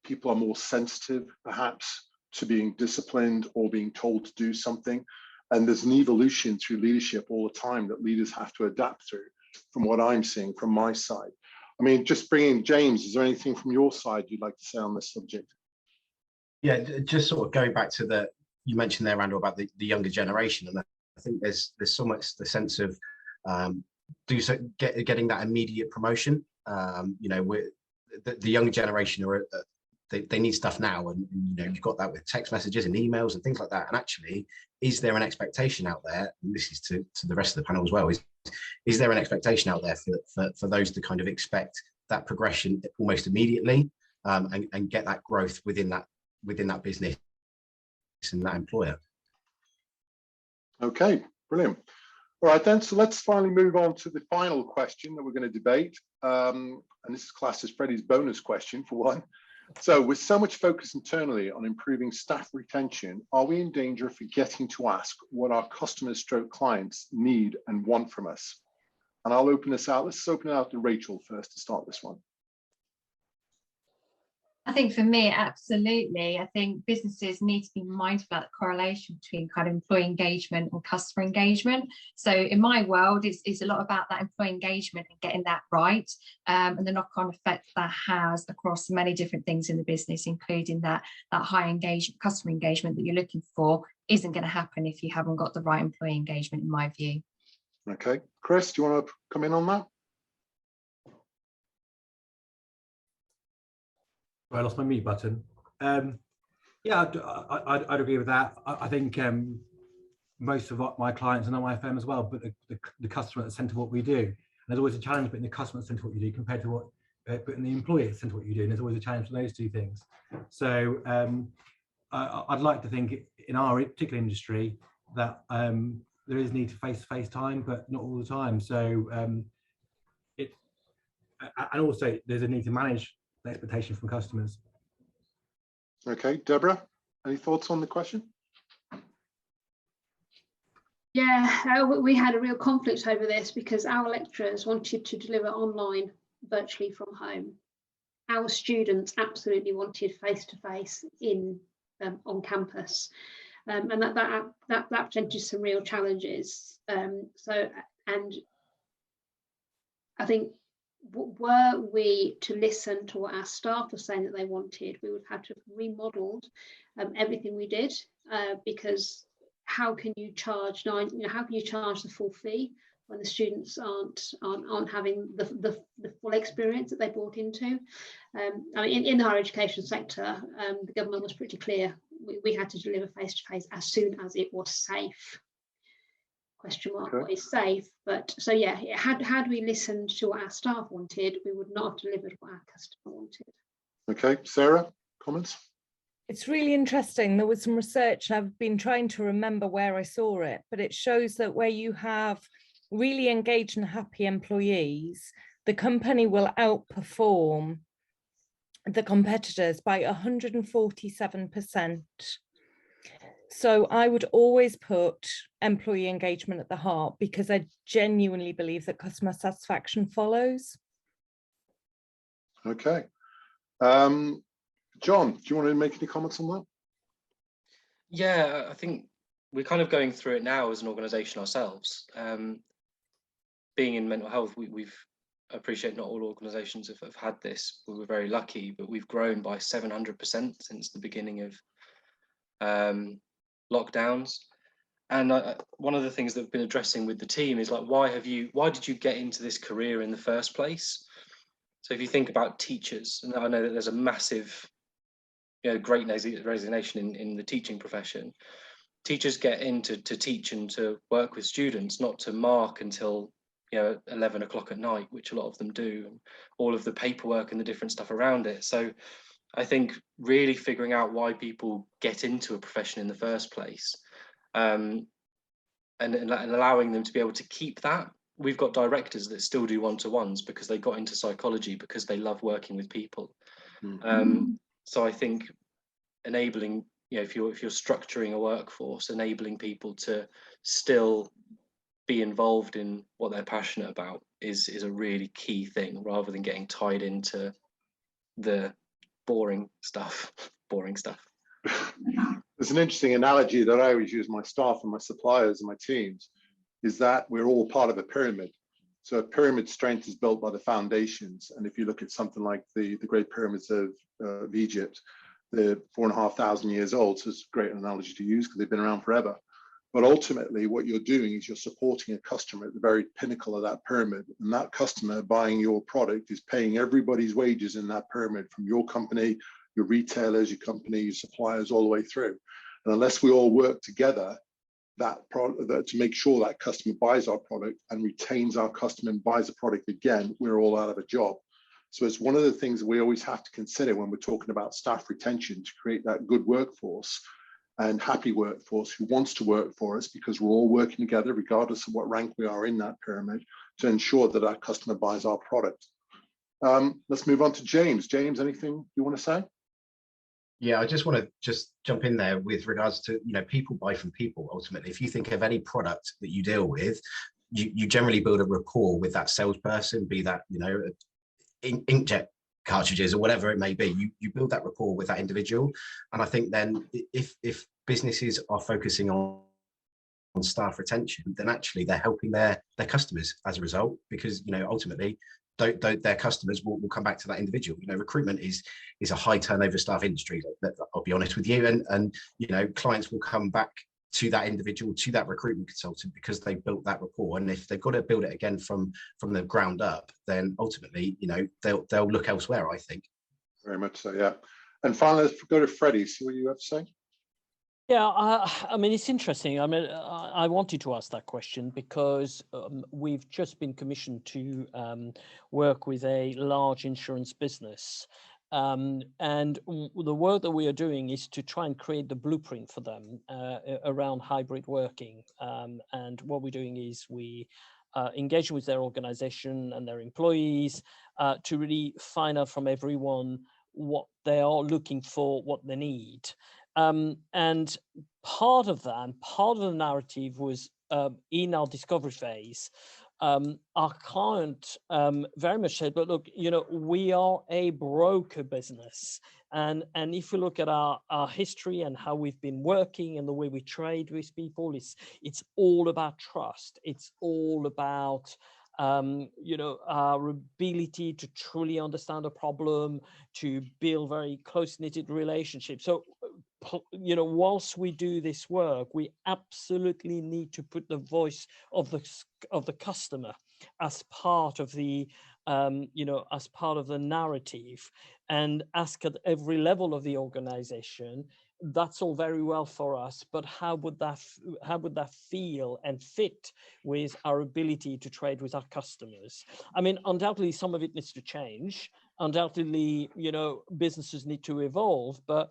people are more sensitive, perhaps, to being disciplined or being told to do something. And there's an evolution through leadership all the time that leaders have to adapt through, from what I'm seeing from my side. I mean, just bringing James, is there anything from your side you'd like to say on this subject? Yeah, just sort of going back to you mentioned there, Randall, about the younger generation, and I think there's so much the sense of getting that immediate promotion. You know, the younger generation are they need stuff now, and you know, you've got that with text messages and emails and things like that. And actually, is there an expectation out there? And this is to the rest of the panel as well. Is there an expectation out there for those to kind of expect that progression almost immediately, and get that growth within that business and that employer? Okay, brilliant. All right then, so let's finally move on to the final question that we're going to debate. And this is classed as Freddie's bonus question for one. So with so much focus internally on improving staff retention, are we in danger of forgetting to ask what our customers / clients need and want from us? And I'll open this out. Let's open it out to Rachel first to start this one. I think for me, absolutely. I think businesses need to be mindful about the correlation between kind of employee engagement and customer engagement. So in my world, it's a lot about that employee engagement and getting that right, and the knock-on effect that has across many different things in the business, including that high engagement, customer engagement that you're looking for isn't going to happen if you haven't got the right employee engagement, in my view. Okay, Chris, do you want to come in on that? I lost my mute button. Yeah, I'd agree with that. I think most of my clients are not my firm as well, but the customer at the centre of what we do. And there's always a challenge putting the customer at the centre of what you do compared to putting the employee at the centre of what you do. And there's always a challenge for those two things. So I'd like to think in our particular industry that there is need for face-to-face time, but not all the time. So and also there's a need to manage the expectation from customers. Okay, Deborah, any thoughts on the question? Yeah, we had a real conflict over this because our lecturers wanted to deliver online virtually from home. Our students absolutely wanted face-to-face on campus, and that presented some real challenges. And I think, were we to listen to what our staff were saying that they wanted, we would have to have remodeled everything we did, because how can you charge how can you charge the full fee when the students aren't having the full experience that they brought into? I mean, in the higher education sector, the government was pretty clear. We had to deliver face-to-face as soon as it was safe. Question mark, okay. What is safe? But so yeah, had we listened to what our staff wanted, we would not have delivered what our customer wanted. Okay, Sarah, comments? It's really interesting. There was some research, I've been trying to remember where I saw it, but it shows that where you have really engaged and happy employees, the company will outperform the competitors by 147%. So I would always put employee engagement at the heart, because I genuinely believe that customer satisfaction follows. Okay. John, do you want to make any comments on that? Yeah, I think we're kind of going through it now as an organisation ourselves. Being in mental health, we've I appreciate not all organisations have had this. We were very lucky, but we've grown by 700% since the beginning of lockdowns. And one of the things that we've been addressing with the team is like, why did you get into this career in the first place? So if you think about teachers, and I know that there's a massive, great resignation in the teaching profession. Teachers get into to teach and to work with students, not to mark until 11 o'clock at night, which a lot of them do, and all of the paperwork and the different stuff around it. So I think really figuring out why people get into a profession in the first place, and allowing them to be able to keep that. We've got directors that still do one-to-ones because they got into psychology because they love working with people. Mm-hmm. So I think enabling, if you're structuring a workforce, enabling people to still be involved in what they're passionate about is a really key thing, rather than getting tied into the boring stuff. Boring stuff. There's an interesting analogy that I always use my staff and my suppliers and my teams, is that we're all part of a pyramid. So a pyramid strength is built by the foundations. And if you look at something like the Great Pyramids of Egypt, they're 4,500 years old. So it's a great analogy to use because they've been around forever. But ultimately, what you're doing is you're supporting a customer at the very pinnacle of that pyramid. And that customer buying your product is paying everybody's wages in that pyramid, from your company, your retailers, your company, your suppliers, all the way through. And unless we all work together to make sure that customer buys our product and retains our customer and buys the product again, we're all out of a job. So it's one of the things that we always have to consider when we're talking about staff retention, to create that good workforce and happy workforce who wants to work for us, because we're all working together, regardless of what rank we are in that pyramid, to ensure that our customer buys our product. Let's move on to James. James, anything you want to say? Yeah, I just want to jump in there with regards to, people buy from people. Ultimately, if you think of any product that you deal with, you generally build a rapport with that salesperson, be that, inkjet cartridges or whatever it may be. You build that rapport with that individual. And I think then if businesses are focusing on staff retention, then actually they're helping their customers as a result, because, ultimately, their customers will come back to that individual. Recruitment is a high turnover staff industry. I'll be honest with you, and clients will come back to that individual, to that recruitment consultant, because they built that rapport. And if they've got to build it again from the ground up, then ultimately, they'll look elsewhere, I think. Very much so, yeah. And finally, let's go to Freddie. See what you have to say. Yeah, I mean, it's interesting. I mean, I wanted to ask that question because we've just been commissioned to work with a large insurance business. And the work that we are doing is to try and create the blueprint for them around hybrid working. And what we're doing is we engage with their organization and their employees to really find out from everyone what they are looking for, what they need. And part of that, and part of the narrative was in our discovery phase, our client very much said, but look, we are a broker business. And if we look at our history and how we've been working and the way we trade with people, it's all about trust. It's all about our ability to truly understand a problem, to build very close-knitted relationships. So, whilst we do this work, we absolutely need to put the voice of the customer as part of the as part of the narrative, and ask at every level of the organization. That's all very well for us, but how would that feel and fit with our ability to trade with our customers? I mean, undoubtedly, some of it needs to change. Undoubtedly, businesses need to evolve, but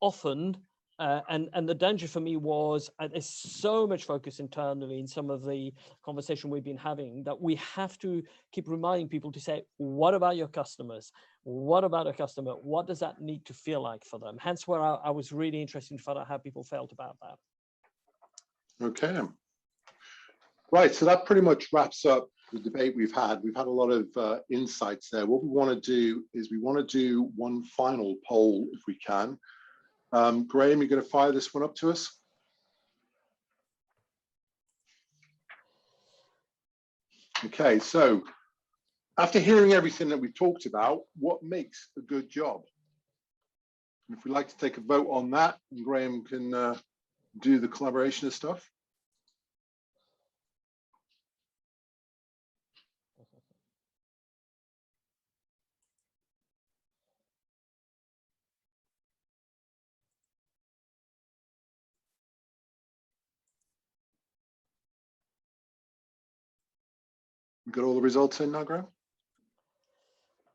often, and the danger for me was there's so much focus internally in some of the conversation we've been having that we have to keep reminding people to say, what about your customers? What about a customer? What does that need to feel like for them? Hence where I was really interested to find out how people felt about that. Okay. Right, so that pretty much wraps up the debate we've had. We've had a lot of insights there. What we want to do is we want to do one final poll if we can. Graham, you're going to fire this one up to us? Okay, so after hearing everything that we've talked about, what makes a good job? And if we'd like to take a vote on that, and Graham can do the collaboration of stuff. We got all the results in now, Graham?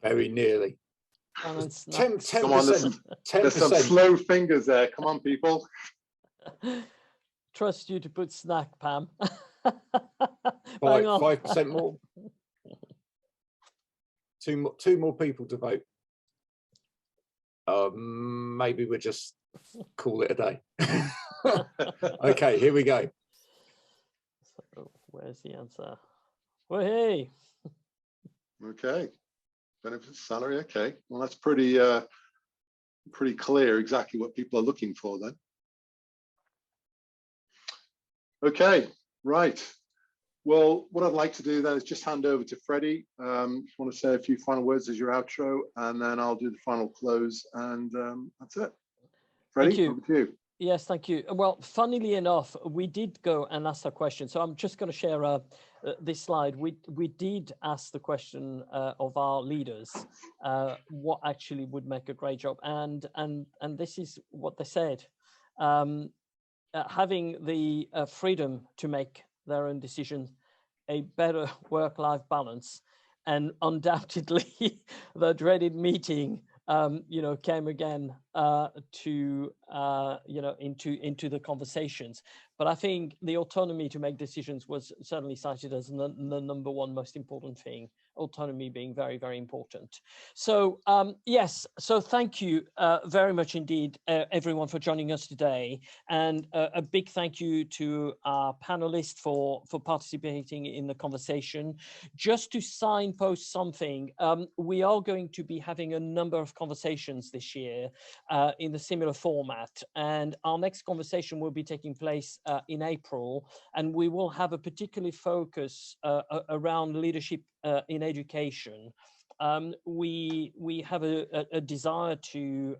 Very nearly. 10%. Come on, there's some slow fingers there. Come on, people. Trust you to put snack, Pam. 5% more. Two more people to vote. Maybe we'll just call it a day. Okay, here we go. So where's the answer? Well, hey. Okay. benefits, salary. Okay, well, that's pretty pretty clear exactly what people are looking for then. Okay, right. Well, what I'd like to do then is just hand over to Freddie. If you want to say a few final words as your outro, and then I'll do the final close, and that's it. Freddie, over to you. Yes, thank you. Well, funnily enough, we did go and ask a question. So I'm just going to share this slide. We did ask the question of our leaders, what actually would make a great job, and this is what they said. Having the freedom to make their own decisions, a better work-life balance, and undoubtedly the dreaded meeting came again into the conversations. But I think the autonomy to make decisions was certainly cited as the number one most important thing, autonomy being very, very important. So yes, so thank you very much indeed, everyone, for joining us today. And a big thank you to our panelists for participating in the conversation. Just to signpost something, we are going to be having a number of conversations this year in a similar format. And our next conversation will be taking place in April, and we will have a particular focus around leadership in education. We have a desire to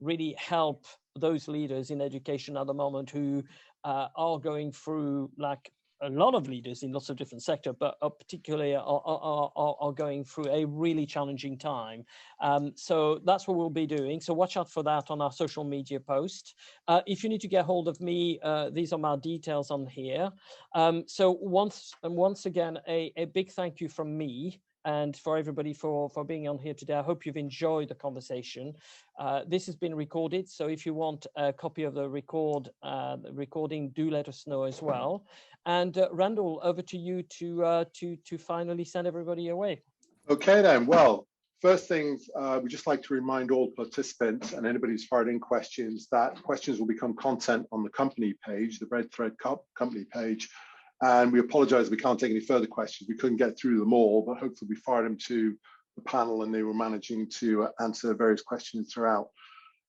really help those leaders in education at the moment who are going through, like a lot of leaders in lots of different sectors, but particularly are going through a really challenging time. So that's what we'll be doing. So watch out for that on our social media post. If you need to get hold of me, these are my details on here. So once again, a big thank you from me and for everybody for being on here today. I hope you've enjoyed the conversation. This has been recorded, so if you want a copy of the recording, do let us know as well. And Randall, over to you to finally send everybody away. Okay then. Well, first things, we'd just like to remind all participants and anybody who's fired in questions that questions will become content on the company page, the Red Thread company page. And we apologize, we can't take any further questions. We couldn't get through them all, but hopefully we fired them to the panel and they were managing to answer various questions throughout.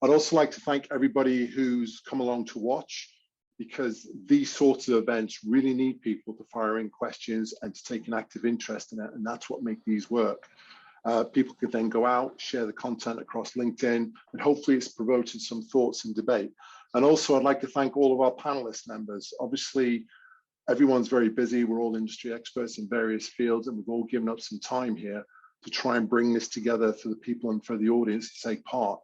I'd also like to thank everybody who's come along to watch, because these sorts of events really need people to fire in questions and to take an active interest in it. And that's what makes these work. People could then go out, share the content across LinkedIn, and hopefully it's provoked some thoughts and debate. And also I'd like to thank all of our panelist members. Obviously, everyone's very busy. We're all industry experts in various fields, and we've all given up some time here to try and bring this together for the people and for the audience to take part.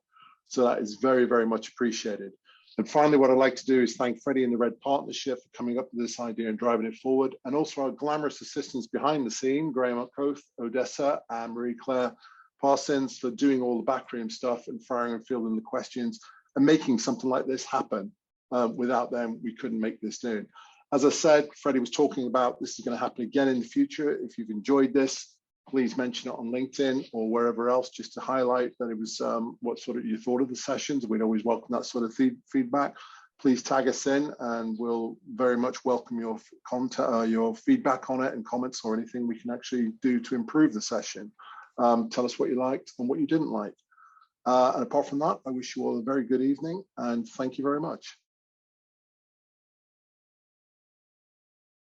So that is very, very much appreciated. And finally, what I'd like to do is thank Freddie and the Red Partnership for coming up with this idea and driving it forward, and also our glamorous assistants behind the scene, Graham Upcoth, Odessa, and Marie-Claire Parsons, for doing all the backroom stuff and firing and fielding the questions and making something like this happen. Without them, we couldn't make this do. As I said, Freddie was talking about this is going to happen again in the future. If you've enjoyed this, please mention it on LinkedIn or wherever else, just to highlight that it was what sort of you thought of the sessions. We'd always welcome that sort of feedback. Please tag us in, and we'll very much welcome your content, your feedback on it, and comments or anything we can actually do to improve the session. Tell us what you liked and what you didn't like. And apart from that, I wish you all a very good evening, and thank you very much.